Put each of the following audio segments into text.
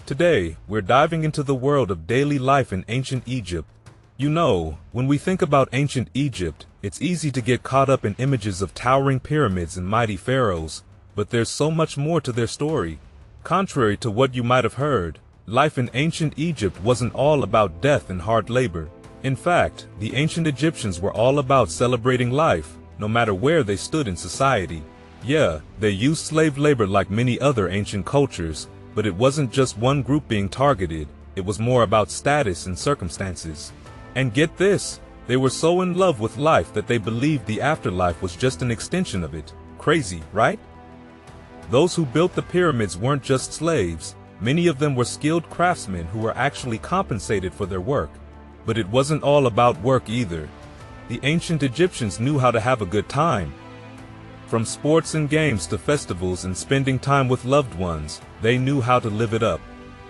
Today, we're diving into the world of daily life in ancient Egypt. You know, when we think about ancient Egypt, it's easy to get caught up in images of towering pyramids and mighty pharaohs, but there's so much more to their story. Contrary to what you might have heard, life in ancient Egypt wasn't all about death and hard labor. In fact, the ancient Egyptians were all about celebrating life, no matter where they stood in society. Yeah, they used slave labor like many other ancient cultures, but it wasn't just one group being targeted, it was more about status and circumstances. And get this, they were so in love with life that they believed the afterlife was just an extension of it. Crazy, right? Those who built the pyramids weren't just slaves, many of them were skilled craftsmen who were actually compensated for their work. But it wasn't all about work either. The ancient Egyptians knew how to have a good time. From sports and games to festivals and spending time with loved ones, they knew how to live it up.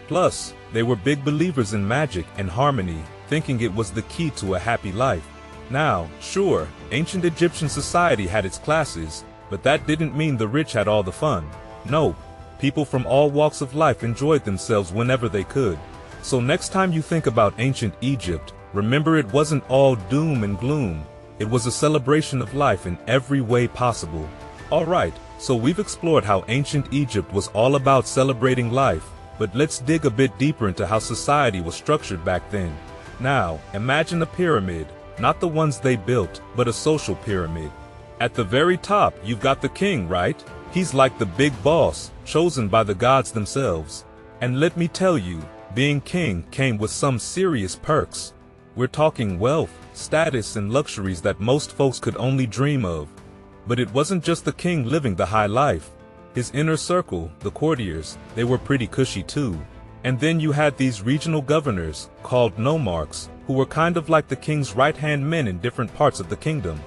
Plus, they were big believers in magic and harmony, thinking it was the key to a happy life. Now, sure, ancient Egyptian society had its classes, but that didn't mean the rich had all the fun. Nope, people from all walks of life enjoyed themselves whenever they could. So next time you think about ancient Egypt, remember it wasn't all doom and gloom. It was a celebration of life in every way possible. Alright, so we've explored how ancient Egypt was all about celebrating life, but let's dig a bit deeper into how society was structured back then. Now, imagine a pyramid, not the ones they built, but a social pyramid. At the very top, you've got the king, right? He's like the big boss, chosen by the gods themselves. And let me tell you, being king came with some serious perks. We're talking wealth, status, and luxuries that most folks could only dream of. But it wasn't just the king living the high life. His inner circle, the courtiers, they were pretty cushy too. And then you had these regional governors, called nomarchs, who were kind of like the king's right-hand men in different parts of the kingdom.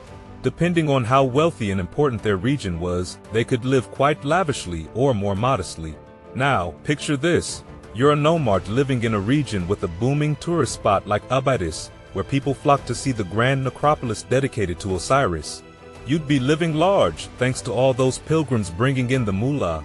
Depending on how wealthy and important their region was, they could live quite lavishly or more modestly. Now, picture this. You're a nomarch living in a region with a booming tourist spot like Abydos, where people flock to see the grand necropolis dedicated to Osiris. You'd be living large, thanks to all those pilgrims bringing in the moolah.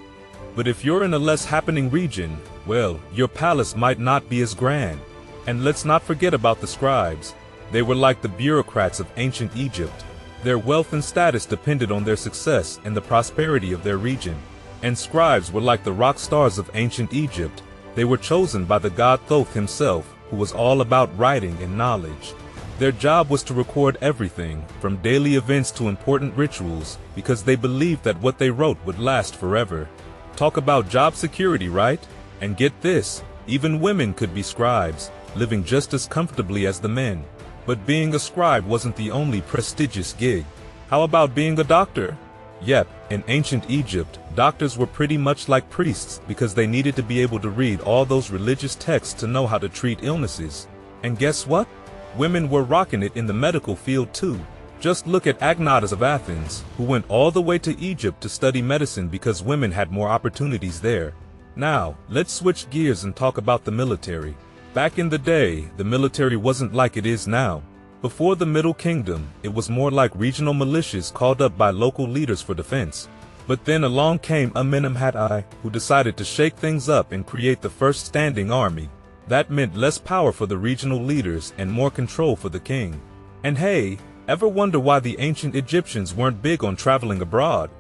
But if you're in a less happening region, well, your palace might not be as grand. And let's not forget about the scribes. They were like the bureaucrats of ancient Egypt. Their wealth and status depended on their success and the prosperity of their region. And scribes were like the rock stars of ancient Egypt. They were chosen by the god Thoth himself, who was all about writing and knowledge. Their job was to record everything, from daily events to important rituals, because they believed that what they wrote would last forever. Talk about job security, right? And get this, even women could be scribes, living just as comfortably as the men. But being a scribe wasn't the only prestigious gig. How about being a doctor? Yep, in ancient Egypt, doctors were pretty much like priests because they needed to be able to read all those religious texts to know how to treat illnesses. And guess what? Women were rocking it in the medical field too. Just look at Agnotas of Athens, who went all the way to Egypt to study medicine because women had more opportunities there. Now, let's switch gears and talk about the military. Back in the day, the military wasn't like it is now. Before the Middle Kingdom, it was more like regional militias called up by local leaders for defense. But then along came Amenemhat, who decided to shake things up and create the first standing army. That meant less power for the regional leaders and more control for the king. And hey, ever wonder why the ancient Egyptians weren't big on traveling abroad?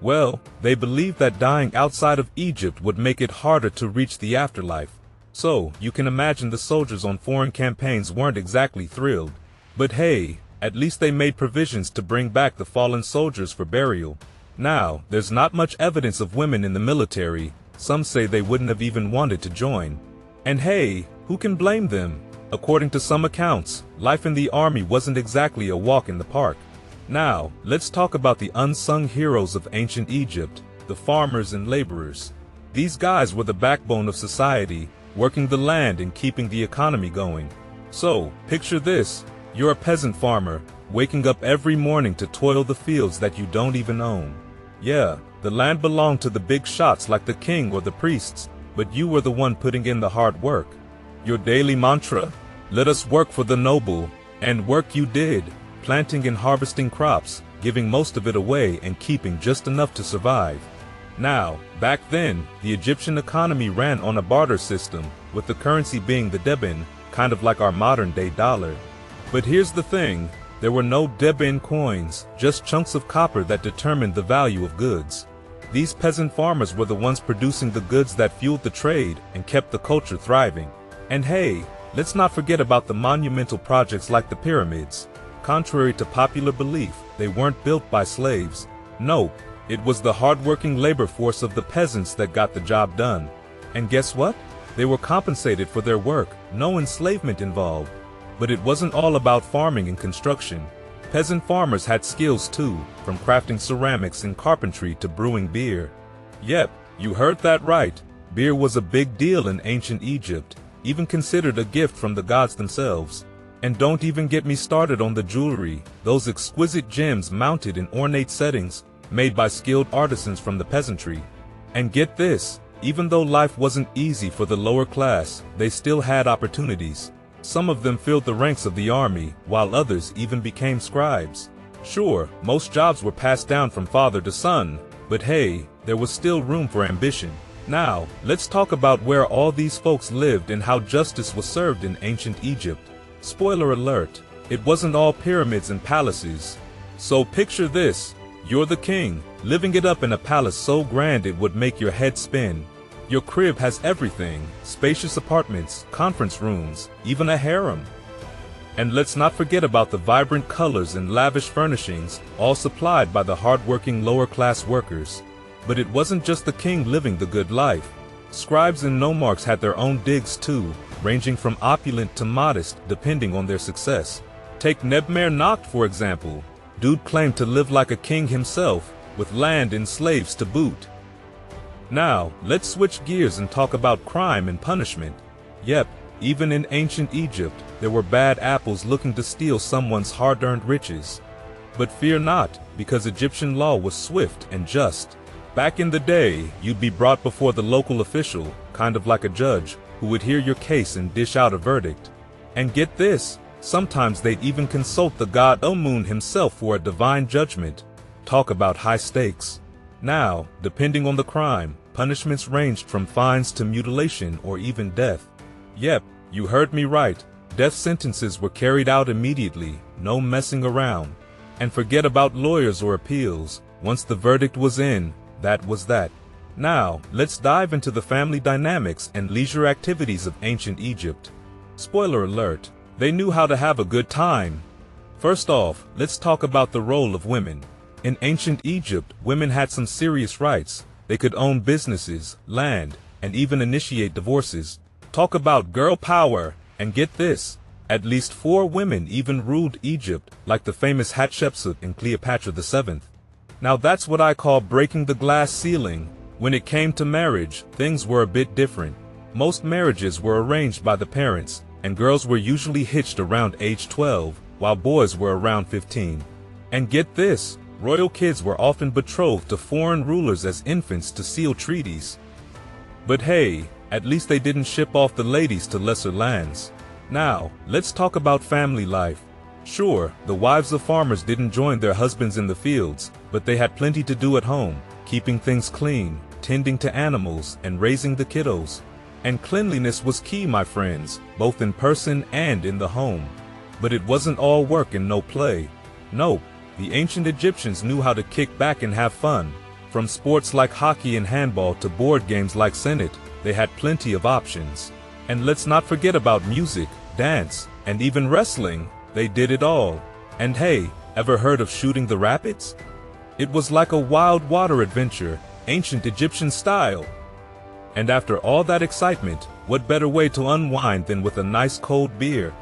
Well, they believed that dying outside of Egypt would make it harder to reach the afterlife. So, you can imagine the soldiers on foreign campaigns weren't exactly thrilled. But hey, at least they made provisions to bring back the fallen soldiers for burial. Now, there's not much evidence of women in the military. Some say they wouldn't have even wanted to join. And hey, who can blame them? According to some accounts, life in the army wasn't exactly a walk in the park. Now, let's talk about the unsung heroes of ancient Egypt, the farmers and laborers. These guys were the backbone of society, working the land and keeping the economy going. So, picture this. You're a peasant farmer, waking up every morning to toil the fields that you don't even own. Yeah, the land belonged to the big shots like the king or the priests, but you were the one putting in the hard work. Your daily mantra? Let us work for the noble. And work you did, planting and harvesting crops, giving most of it away and keeping just enough to survive. Now, back then, the Egyptian economy ran on a barter system, with the currency being the deben, kind of like our modern-day dollar. But here's the thing, there were no deben coins, just chunks of copper that determined the value of goods. These peasant farmers were the ones producing the goods that fueled the trade and kept the culture thriving. And hey, let's not forget about the monumental projects like the pyramids. Contrary to popular belief, they weren't built by slaves. Nope, it was the hard-working labor force of the peasants that got the job done. And guess what? They were compensated for their work, no enslavement involved. But it wasn't all about farming and construction. Peasant farmers had skills too, from crafting ceramics and carpentry to brewing beer. Yep, you heard that right. Beer was a big deal in ancient Egypt, even considered a gift from the gods themselves. And don't even get me started on the jewelry, those exquisite gems mounted in ornate settings, made by skilled artisans from the peasantry. And get this, even though life wasn't easy for the lower class, they still had opportunities. Some of them filled the ranks of the army, while others even became scribes. Sure, most jobs were passed down from father to son, but hey, there was still room for ambition. Now, let's talk about where all these folks lived and how justice was served in ancient Egypt. Spoiler alert, it wasn't all pyramids and palaces. So picture this, you're the king, living it up in a palace so grand it would make your head spin. Your crib has everything, spacious apartments, conference rooms, even a harem. And let's not forget about the vibrant colors and lavish furnishings, all supplied by the hard-working lower-class workers. But it wasn't just the king living the good life. Scribes and nomarchs had their own digs too, ranging from opulent to modest depending on their success. Take Nebmer-Nacht for example. Dude claimed to live like a king himself, with land and slaves to boot. Now, let's switch gears and talk about crime and punishment. Yep, even in ancient Egypt, there were bad apples looking to steal someone's hard-earned riches. But fear not, because Egyptian law was swift and just. Back in the day, you'd be brought before the local official, kind of like a judge, who would hear your case and dish out a verdict. And get this, sometimes they'd even consult the god Amun himself for a divine judgment. Talk about high stakes. Now, depending on the crime, punishments ranged from fines to mutilation or even death. Yep, you heard me right. Death sentences were carried out immediately, no messing around. And forget about lawyers or appeals. Once the verdict was in, that was that. Now, let's dive into the family dynamics and leisure activities of ancient Egypt. Spoiler alert, they knew how to have a good time. First off, let's talk about the role of women. In ancient Egypt, women had some serious rights. They could own businesses, land, and even initiate divorces. Talk about girl power, and get this, at least 4 women even ruled Egypt, like the famous Hatshepsut and Cleopatra VII. Now that's what I call breaking the glass ceiling. When it came to marriage, things were a bit different. Most marriages were arranged by the parents, and girls were usually hitched around age 12, while boys were around 15. And get this, royal kids were often betrothed to foreign rulers as infants to seal treaties. But hey, at least they didn't ship off the ladies to lesser lands. Now, let's talk about family life. Sure, the wives of farmers didn't join their husbands in the fields, but they had plenty to do at home, keeping things clean, tending to animals, and raising the kiddos. And cleanliness was key, my friends, both in person and in the home. But it wasn't all work and no play. Nope. The ancient Egyptians knew how to kick back and have fun. From sports like hockey and handball to board games like Senate, they had plenty of options. And let's not forget about music, dance, and even wrestling. They did it all. And hey, ever heard of shooting the rapids? It was like a wild water adventure, ancient Egyptian style. And after all that excitement, what better way to unwind than with a nice cold beer?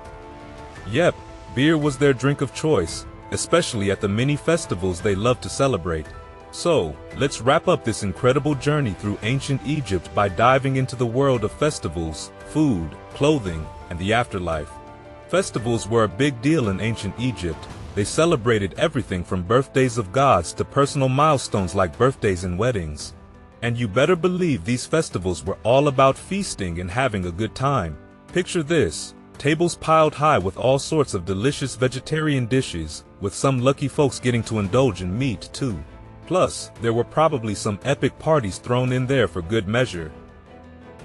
Yep, beer was their drink of choice, especially at the many festivals they loved to celebrate. So, let's wrap up this incredible journey through ancient Egypt by diving into the world of festivals, food, clothing, and the afterlife. Festivals were a big deal in ancient Egypt. They celebrated everything from birthdays of gods to personal milestones like birthdays and weddings. And you better believe these festivals were all about feasting and having a good time. Picture this. Tables piled high with all sorts of delicious vegetarian dishes, with some lucky folks getting to indulge in meat too. Plus, there were probably some epic parties thrown in there for good measure.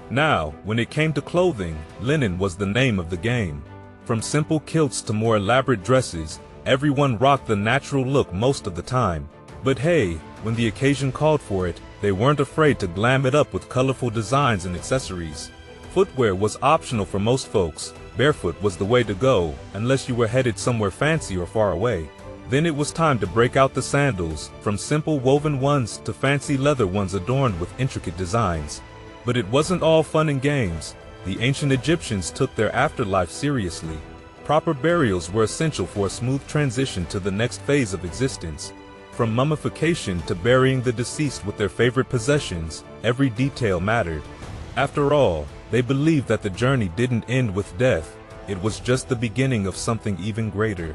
Now, when it came to clothing, linen was the name of the game. From simple kilts to more elaborate dresses, everyone rocked the natural look most of the time. But hey, when the occasion called for it, they weren't afraid to glam it up with colorful designs and accessories. Footwear was optional for most folks. Barefoot was the way to go, unless you were headed somewhere fancy or far away. Then it was time to break out the sandals, from simple woven ones to fancy leather ones adorned with intricate designs. But it wasn't all fun and games. The ancient Egyptians took their afterlife seriously. Proper burials were essential for a smooth transition to the next phase of existence. From mummification to burying the deceased with their favorite possessions, every detail mattered. After all, they believed that the journey didn't end with death. It was just the beginning of something even greater.